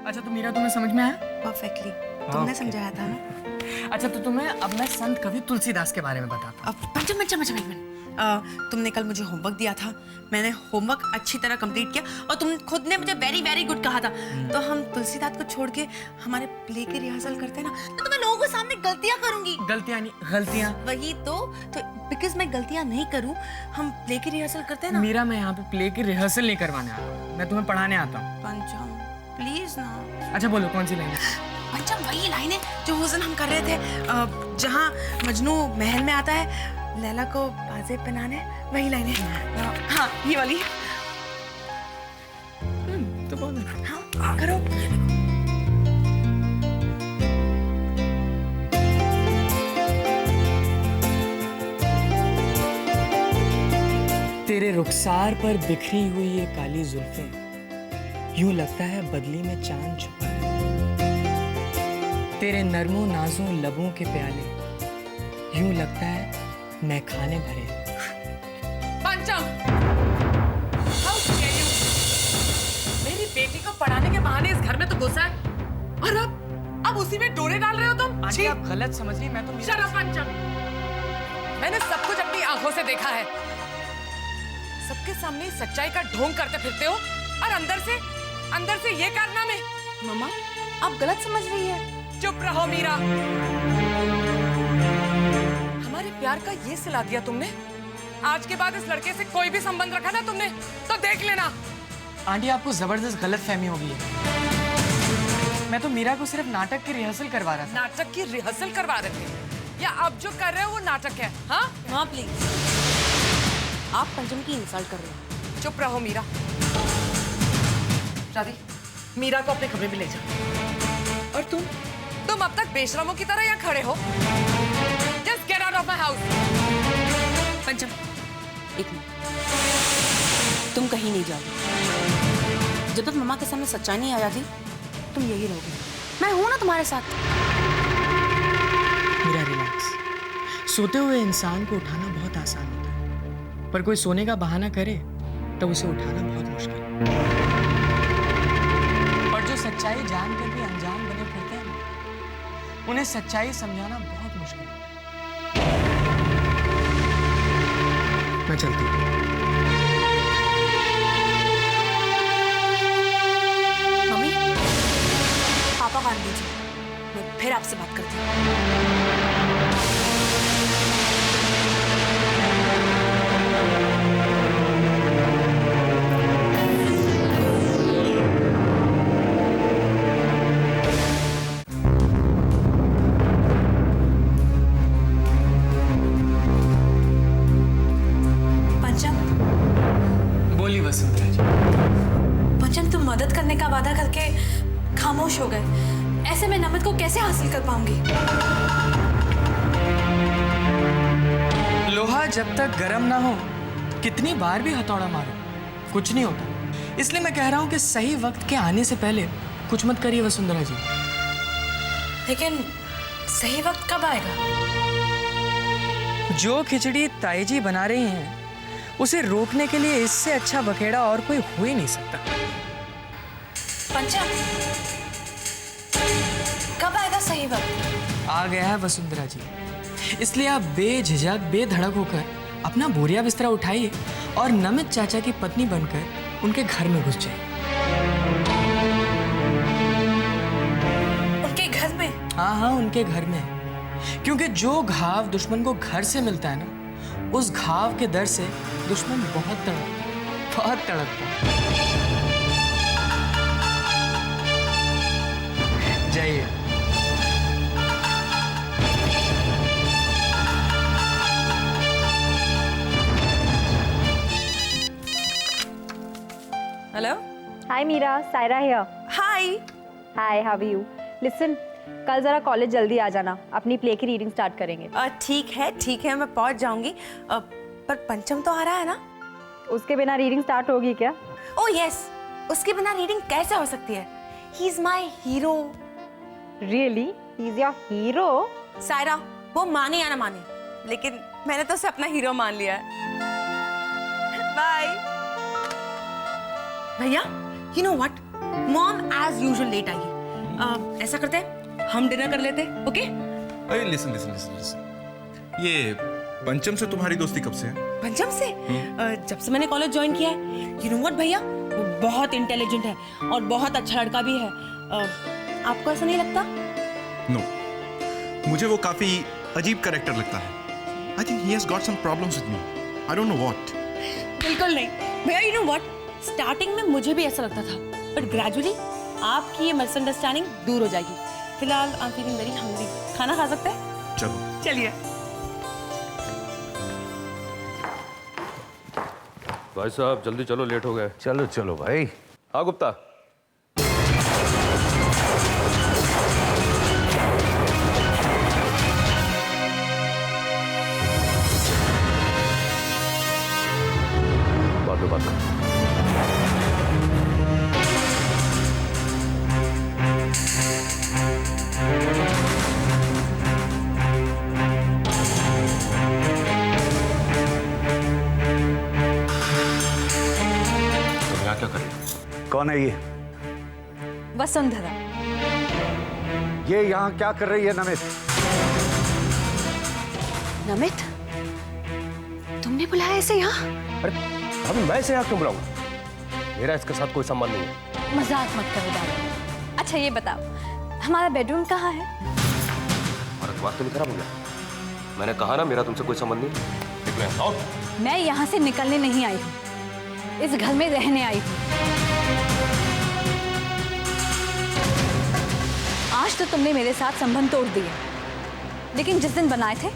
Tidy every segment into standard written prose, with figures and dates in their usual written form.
अच्छा तो मीरा तुम्हें समझ में आया? परफेक्टली, तुमने समझाया था ना। अच्छा तो तुम्हें अब मैं संत कवि तुलसीदास के बारे में बताता हूँ। अब पंचम, तुमने कल मुझे होमवर्क दिया था, मैंने होमवर्क अच्छी तरह कंप्लीट किया और तुम खुद ने मुझे वेरी वेरी गुड कहा था। तो हम तुलसीदास को छोड़ के हमारे प्ले की रिहर्सल करते हैं ना, तो मैं लोगों के सामने गलतियां करूंगी। गलतियां नहीं, गलतियां। वही तो बिकॉज मैं गलतियां नहीं करूं, हम प्ले की रिहर्सल करते हैं ना। मीरा मैं यहाँ पे प्ले की रिहर्सल नहीं करवाने आता हूँ, मैं तुम्हें पढ़ाने आता हूँ। पंचम प्लीज ना। अच्छा बोलो कौन सी लाइन है? पंचम वही लाइन है जो उस दिन हम कर रहे थे, जहाँ मजनू महल में आता है लैला को बाजे पहनाने, वही लाइन है। हाँ ये वाली। तो बोलो। हाँ करो। तेरे रुखसार पर बिखरी हुई ये काली जुल्फें, यूं लगता है बदली में चांद छुपा है। तेरे नरमों नाजों लबों के प्याले, यूं लगता है मैं खाने भरे। पंचम, how dare you? मेरी बेटी को पढ़ाने के बहाने इस घर में तो घुसा है और अब उसी में डोरे डाल रहे हो तुम। आंटी आप गलत समझ रही, मैं तो शट अप पंचम, मैंने सब कुछ अपनी आंखों से देखा है। सबके सामने सच्चाई का ढोंग करते फिरते हो और अंदर से ये कारनामे। मम्मा आप गलत समझ रही है। चुप रहो मीरा, हमारे प्यार का ये सिला दिया तुमने। आज के बाद इस लड़के से कोई भी संबंध रखा ना तुमने तो देख लेना। आंटी आपको जबरदस्त गलतफहमी हो गई है। मैं तो मीरा को सिर्फ नाटक की रिहर्सल करवा रहा था। नाटक की रिहर्सल करवा रहे थे या अब जो कर रहे हो वो नाटक है? हाँ हाँ प्लीज, आप पंचम की इंसल्ट कर रहे हो। चुप रहो मीरा। राधी, मीरा को अपने कमरे में ले जाओ। और तुम अब तक बेशरमों की तरह यहाँ खड़े हो। Just get out of my house. पंचम एक मिनट, तुम कहीं नहीं जाओगे। जब तक मम्मा के सामने सच्चाई नहीं आ जाती तुम यही रहोगे। मैं हूं ना तुम्हारे साथ। मीरा रिलैक्स। सोते हुए इंसान को उठाना बहुत आसान होता है, पर कोई सोने का बहाना करे तो उसे उठाना बहुत मुश्किल। और जो सच्चाई जानकर भी अनजान बने फिरते हैं ना, उन्हें सच्चाई समझाना बहुत मुश्किल है। मैं चलती हूँ। मम्मी पापा कान दीजिए, मैं फिर आपसे बात करती हूँ। बोली वसुंधरा जी। पंचम तुम मदद करने का वादा करके खामोश हो गए। ऐसे में नमक को कैसे हासिल कर पाऊंगी? लोहा जब तक गर्म ना हो कितनी बार भी हथौड़ा मारो कुछ नहीं होता। इसलिए मैं कह रहा हूं कि सही वक्त के आने से पहले कुछ मत करिए वसुंधरा जी। लेकिन सही वक्त कब आएगा? जो खिचड़ी ताई जी बना रही हैं उसे रोकने के लिए इससे अच्छा बखेड़ा और कोई हो ही नहीं सकता। पंचम कब आएगा सही वक्त? आ गया है वसुंधरा जी, इसलिए आप बेझिझक बेधड़क होकर अपना बोरिया बिस्तरा उठाइए और नमित चाचा की पत्नी बनकर उनके घर में घुस जाइए। उनके घर में? हाँ हाँ उनके घर में, क्योंकि जो घाव दुश्मन को घर से मिलता है ना, उस घाव के दर्द से दुश्मन बहुत तड़पता है। जाइए। Hello. Hi Meera, Saira here. Hi. Hi, how are you? Listen, कल जरा कॉलेज जल्दी आ जाना, अपनी प्ले की रीडिंग स्टार्ट करेंगे। ठीक है मैं पहुंच जाऊंगी। पर पंचम तो आ रहा है ना? उसके बिना रीडिंग स्टार्ट होगी क्या? ओह यस, उसके बिना रीडिंग कैसे हो सकती है? He is my hero. Really? He's your hero? Saira, वो माने या ना माने, लेकिन मैंने तो उसे अपना हीरो मान लिया है। बाय। भैया, you know what? Mom as usual late आएगी। ऐसा करते हैं, हम डिनर कर लेते हैं, ओके? अरे लिसन लिसन लिसन लिसन, ये पंचम से तुम्हारी दोस्ती कब से है? पंचम से? जब से मैंने कॉलेज ज्वाइन किया है। यू नो व्हाट भैया, वो बहुत इंटेलिजेंट है और बहुत अच्छा लड़का भी है। आपको ऐसा नहीं लगता? नो, मुझे वो काफी अजीब कैरेक्टर लगता है। I think he has got some problems with me, I don't know what. बिल्कुल नहीं भैया। यू नो व्हाट, स्टार्टिंग में मुझे भी ऐसा लगता था, बट ग्रेजुअली आपकी ये मिसअंडरस्टैंडिंग दूर हो जाएगी। फिलहाल I am feeling very hungry. खाना खा सकते हैं? चलो चलिए। भाई साहब जल्दी चलो, लेट हो गए। चलो चलो भाई। हाँ गुप्ता। बात करो। क्या कर रही हो? कौन है ये? वसुंधरा। ये यहाँ क्या कर रही है नमित? नमित, तुमने बुलाया इसे यहाँ? अरे भाभी, मैं इसे यहाँ क्यों बुलाऊंगा? मेरा इसके साथ कोई संबंध नहीं है। मजाक मत करो दादा। अच्छा ये बताओ, हमारा बेडरूम कहाँ है? और बात तो नहीं खराब हो गया? मैंने कहा ना, मेरा तुमसे कोई संबंध नहीं। मैं यहाँ से निकलने नहीं आई हूँ, इस घर में रहने आई हूँ। आज तो तुमने मेरे साथ संबंध तोड़ दिए, लेकिन जिस दिन बनाए थे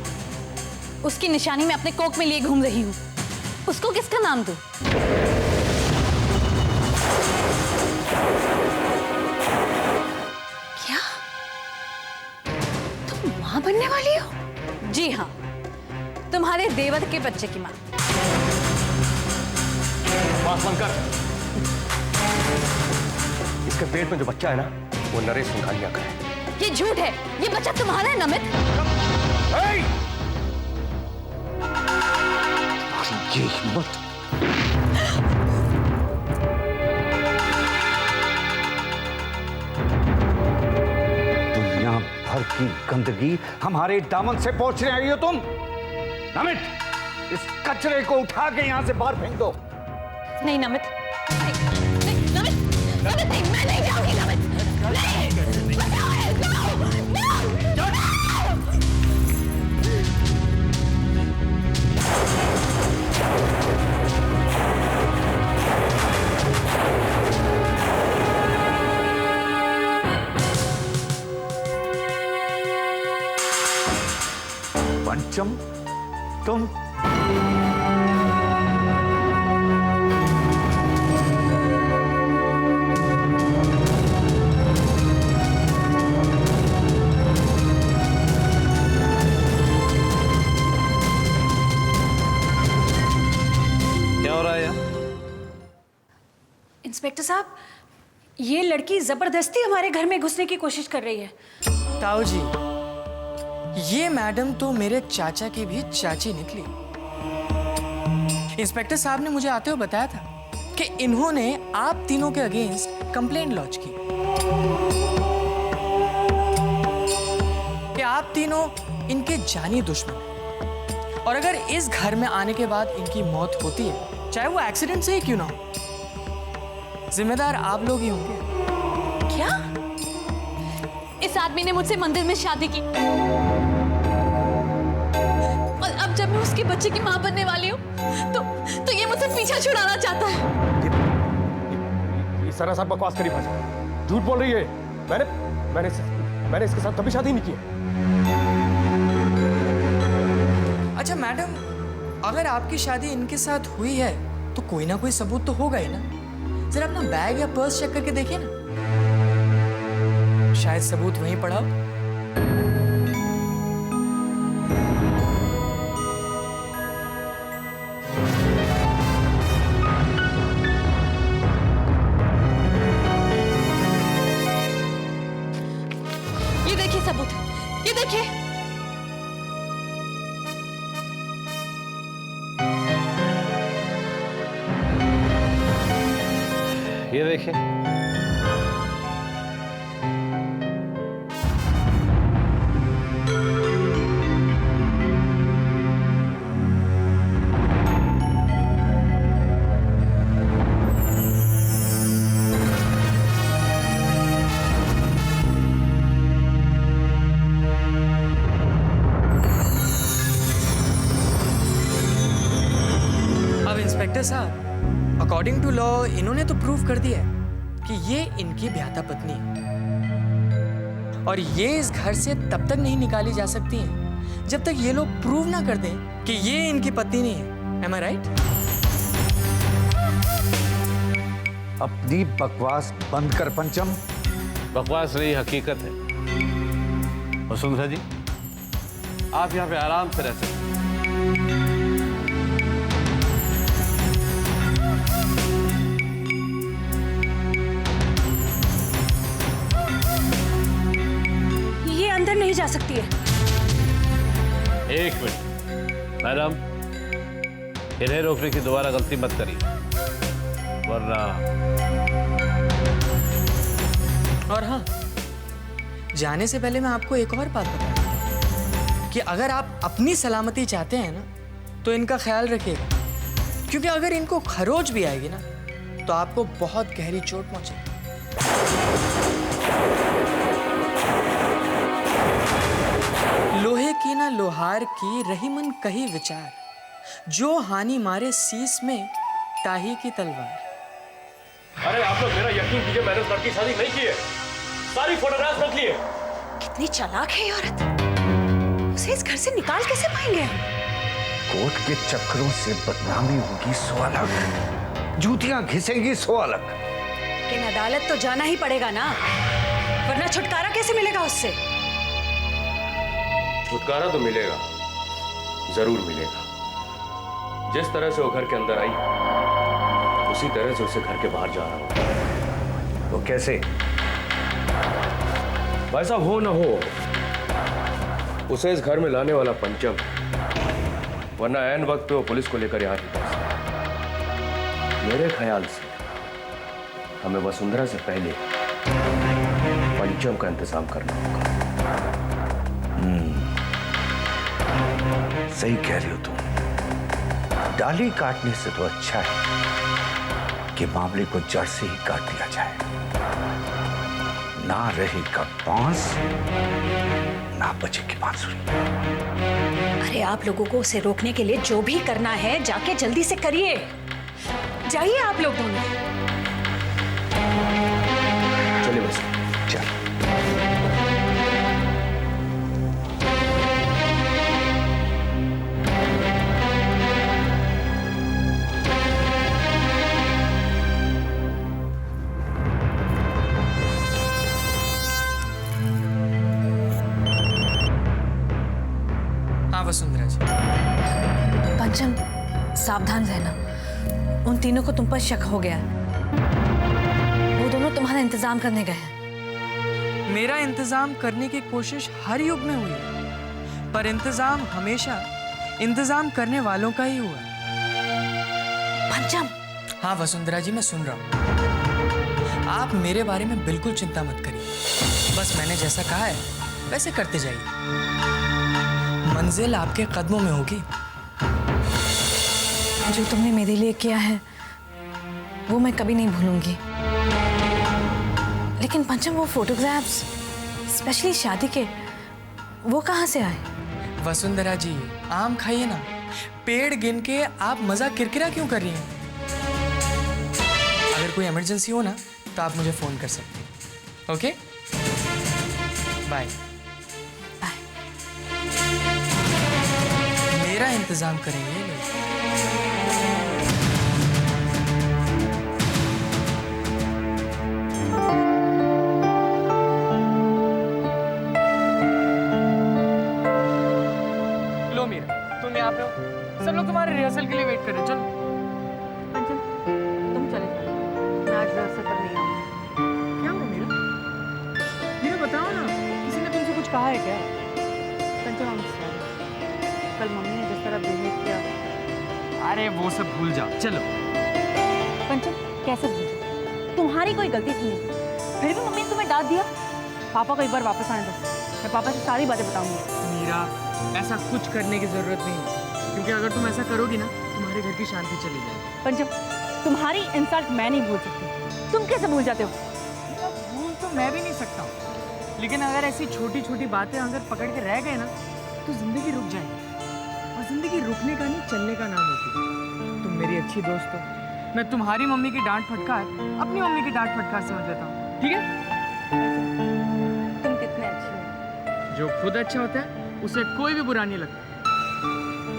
उसकी निशानी मैं अपने कोक में लिए घूम रही हूँ। उसको किसका नाम दूं? क्या तुम माँ बनने वाली हो? जी हाँ, तुम्हारे देवर के बच्चे की माँ। बात बंद कर। इसके पेट में जो बच्चा है ना, वो नरेश सिंघानिया का है। ये झूठ है, ये बच्चा तुम्हारा है नमित। ये हिम्मत! दुनिया भर की गंदगी हमारे दामन से पोंछने आई हो तुम। नमित, इस कचरे को उठा के यहाँ से बाहर फेंक दो। नहीं नमित, नहीं, नमित, नमित नहीं, मैं नहीं जाऊंगी नमित। नहीं, बचाओ, no, no, पंचम, तुम इंस्पेक्टर साहब, ये लड़की जबरदस्ती हमारे घर में घुसने की कोशिश कर रही है। ताऊ जी, ये मैडम तो मेरे चाचा की भी चाची निकली। इंस्पेक्टर साहब ने मुझे आते हुए बताया था कि इन्होंने आप तीनों के अगेंस्ट कंप्लेंट लॉन्च की कि आप तीनों इनके जानी दुश्मन हैं और अगर इस घर में आने के बाद इनकी मौत होती है, चाहे वो एक्सीडेंट से ही क्यों ना हो, जिम्मेदार आप लोग ही होंगे। क्या? इस आदमी ने मुझसे मंदिर में शादी की और अब जब मैं उसके बच्चे की मां बनने वाली हूँ तो ये मुझसे पीछा छुड़ाना चाहता है। ये सरासर बकवास करी भाषा, झूठ बोल रही है। मैंने इसके साथ कभी शादी नहीं की है। अच्छा मैडम, अगर आपकी शादी इनके साथ हुई है तो कोई ना कोई सबूत तो होगा ही ना। जरा अपना बैग या पर्स चेक करके देखिए ना, शायद सबूत वहीं पड़ा हो। ये देखिए सबूत, ये देखिए। ये देखिए। साहब, अकॉर्डिंग टू लॉ इन्होंने तो प्रूव कर दिया है कि ये इनकी ब्याहता पत्नी है और ये इस घर से तब तक नहीं निकाली जा सकती हैं जब तक ये लोग प्रूव ना कर दें कि ये इनकी पत्नी नहीं है। Am I right? अपनी बकवास बंद कर पंचम। बकवास नहीं, हकीकत है। वसुंधरा जी, आप यहाँ पे आराम से रह सकते हैं। ये अंदर नहीं जा सकती है। एक मिनट मैडम, इन्हें रोकने की दोबारा गलती मत करिए, वरना। और हाँ, जाने से पहले मैं आपको एक और बात बता दूं कि अगर आप अपनी सलामती चाहते हैं ना तो इनका ख्याल रखिएगा, क्योंकि अगर इनको खरोच भी आएगी ना तो आपको बहुत गहरी चोट पहुंचेगी। लोहे की ना लोहार की रही मन कही विचार, जो हानि मारे शीस में ताही की तलवार। अरे आप लोग मेरा यकीन कीजिए, मैंने उस लड़की की शादी नहीं की है। सारी फोटोग्राफ्स रख लिए। कितनी चालाक है ये औरत। उसे इस घर से निकाल कैसे पाएंगे हम? कोर्ट के चक्करों से बदनामी होगी सो अलग, जूतियां घिसेंगी सो अलग। लेकिन अदालत तो जाना ही पड़ेगा ना, वरना छुटकारा कैसे मिलेगा उससे? छुटकारा तो मिलेगा, जरूर मिलेगा। जिस तरह से वो घर के अंदर आई, उसी तरह से उसे घर के बाहर जा रहा होगा। वो कैसे? भाई साहब, हो ना हो, उसे इस घर में लाने वाला पंचम, वरना ऐन वक्त पे वो पुलिस को लेकर यहाँ नहीं पहुंचता। मेरे ख्याल से हमें वसुंधरा से पहले पंचम का इंतजाम करना होगा। सही कह रही हो तुम। डाली काटने से तो अच्छा है कि मामले को जड़ से ही काट दिया जाए। ना रहेगा बांस, ना बचेगी बांसुरी। अरे आप लोगों को उसे रोकने के लिए जो भी करना है जाके जल्दी से करिए। जाइए आप लोग दोनों। चलिए बस, चल। वसुंधरा जी, पंचम, सावधान रहना। उन तीनों को तुम पर शक हो गया। वो दोनों तुम्हारा इंतजाम करने गए हैं। मेरा इंतजाम करने की कोशिश हर युग में हुई है, पर इंतजाम हमेशा इंतजाम करने वालों का ही हुआ। पंचम। हाँ वसुंधरा जी, मैं सुन रहा हूँ। आप मेरे बारे में बिल्कुल चिंता मत करिए, बस मैंने जैसा कहा है वैसे करते जाइए। मंजिल आपके कदमों में होगी। जो तुमने मेरे लिए किया है वो मैं कभी नहीं भूलूंगी। लेकिन पंचम, वो फोटोग्राफ्स स्पेशली शादी के, वो कहाँ से आए? वसुंधरा जी, आम खाइए ना। पेड़ गिन के आप मजा किरकिरा क्यों कर रही हैं? अगर कोई इमरजेंसी हो ना तो आप मुझे फोन कर सकते हैं। Okay, bye. मेरा इंतजाम करेंगे लोग। लो मीरा, तुम यहाँ पे हो। सब लोग तुम्हारे रिहर्सल के लिए वेट कर रहे हैं। चलो पंचम, तुम चले जाओ, मैं आज रिहर्सल पर नहीं आऊंगी। क्या हुआ मीरा? मीरा बताओ ना, किसी ने तुमसे कुछ कहा है क्या? पंचम, I'm sorry। कल मम्मी ने जिस तरह बिहेव किया। अरे वो सब भूल जाओ, चलो। पंचम, कैसे भूल जाओ? तुम्हारी कोई गलती थी नहीं, फिर भी मम्मी ने तुम्हें डांट दिया। पापा को एक बार वापस आने दो, मैं पापा से सारी बातें बताऊंगी। मीरा, ऐसा कुछ करने की जरूरत नहीं है, क्योंकि अगर तुम ऐसा करोगी ना तुम्हारे घर की शांति चली जाएगी। पंचम, तुम्हारी इंसल्ट मैं नहीं भूल सकती, तुम कैसे भूल जाते हो? भूल तो मैं भी नहीं सकता हूँ, लेकिन अगर ऐसी छोटी छोटी बातें अगर पकड़ के रह गए ना तो जिंदगी रुक जाएगी, और जिंदगी रुकने का नहीं चलने का नाम होती है। तो मेरी अच्छी दोस्त हो, मैं तुम्हारी मम्मी की डांट फटकार अपनी मम्मी की डांट फटकार समझ लेता हूँ, ठीक है? तुम कितने अच्छे हो, जो खुद अच्छा होता है उसे कोई भी बुरा नहीं लगता।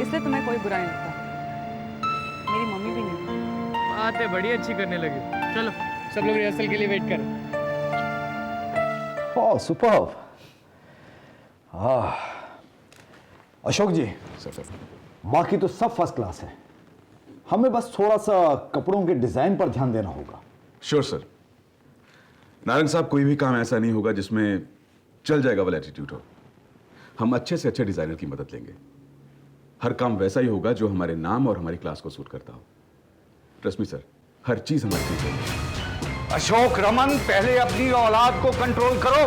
इसलिए तुम्हें कोई बुरा नहीं लगता, मेरी मम्मी भी नहीं। बातें बड़ी अच्छी करने लगे। चलो सब लोग रिहर्सल के लिए वेट करो। ओह सुपर्ब। अशोक जी, बाकी तो सब फर्स्ट क्लास है, हमें बस थोड़ा सा कपड़ों के डिजाइन पर ध्यान देना होगा। Sure sir. नारंग साहब, कोई भी काम ऐसा नहीं होगा जिसमें चल जाएगा वाला एटीट्यूड हो। हम अच्छे से अच्छे डिजाइनर की मदद लेंगे। हर काम वैसा ही होगा जो हमारे नाम और हमारी क्लास को सूट करता हो। ट्रस्ट मी सर, हर चीज हमारी चीज है। अशोक रमन, पहले अपनी औलाद को कंट्रोल करो,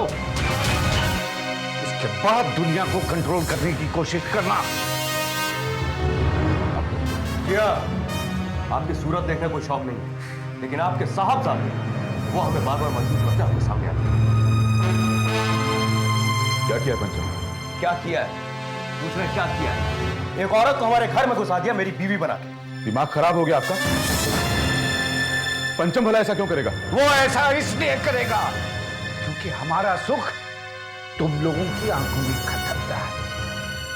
उसके बाद दुनिया को कंट्रोल करने की कोशिश करना। क्या आपकी सूरत देखने कोई शौक नहीं है, लेकिन आपके साहबजादे वो हमें बार बार मजबूर करते आपके सामने आते हैं। क्या किया पंचम? क्या किया है? पूछ रहे क्या किया है? एक औरत को हमारे घर में घुसा दिया, मेरी बीवी बना के। दिमाग खराब हो गया आपका? पंचम भला ऐसा क्यों करेगा? वो ऐसा इसलिए करेगा क्योंकि हमारा सुख तुम लोगों की आंखों में खटकता है।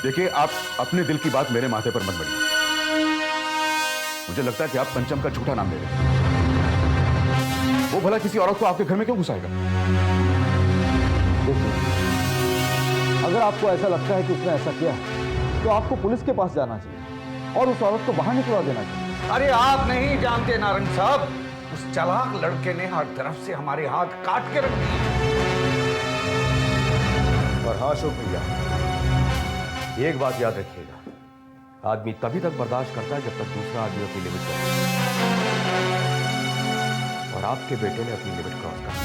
देखिए, आप अपने दिल की बात मेरे माथे पर मत मढ़िए। मुझे लगता है कि आप पंचम का झूठा नाम ले रहे हैं। वो भला किसी औरत को आपके घर में क्यों घुसाएगा? देखिए, अगर आपको ऐसा लगता है कि उसने ऐसा किया है, तो आपको पुलिस के पास जाना चाहिए और उस औरत को बाहर निकलवा देना चाहिए। अरे आप नहीं जानते नारंग साहब, उस चालाक लड़के ने हर तरफ से हमारे हाथ काट के रख दिए। और हाँ अशोक भैया, एक बात याद रखिएगा, आदमी तभी तक बर्दाश्त करता है जब तक दूसरा आदमी अपनी लिमिट करता है। और आपके बेटे ने अपनी लिमिट क्रॉस कर दी।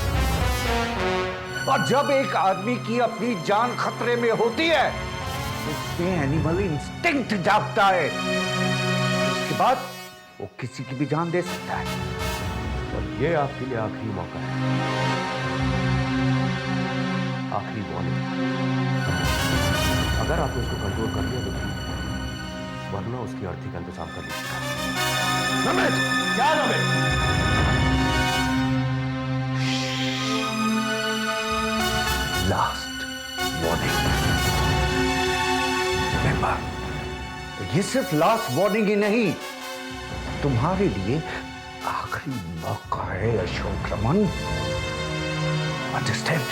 और जब एक आदमी की अपनी जान खतरे में होती है, उसमें एनिमल इंस्टिंक्ट जागता है। उसके बाद वो किसी की भी जान दे सकता है। और ये आपके लिए आखिरी मौका है, आखिरी वार्निंग। अगर आपने उसको कंट्रोल कर लिया तो ठीक है, वरना उसकी अर्थी का इंतजाम कर लीजिएगा। नमित! क्या नमित? Last warning. रिमेंबर, ये सिर्फ लास्ट वार्निंग ही नहीं, तुम्हारे लिए आखिरी मौका है अशोक रमन। अंडरस्टैंड?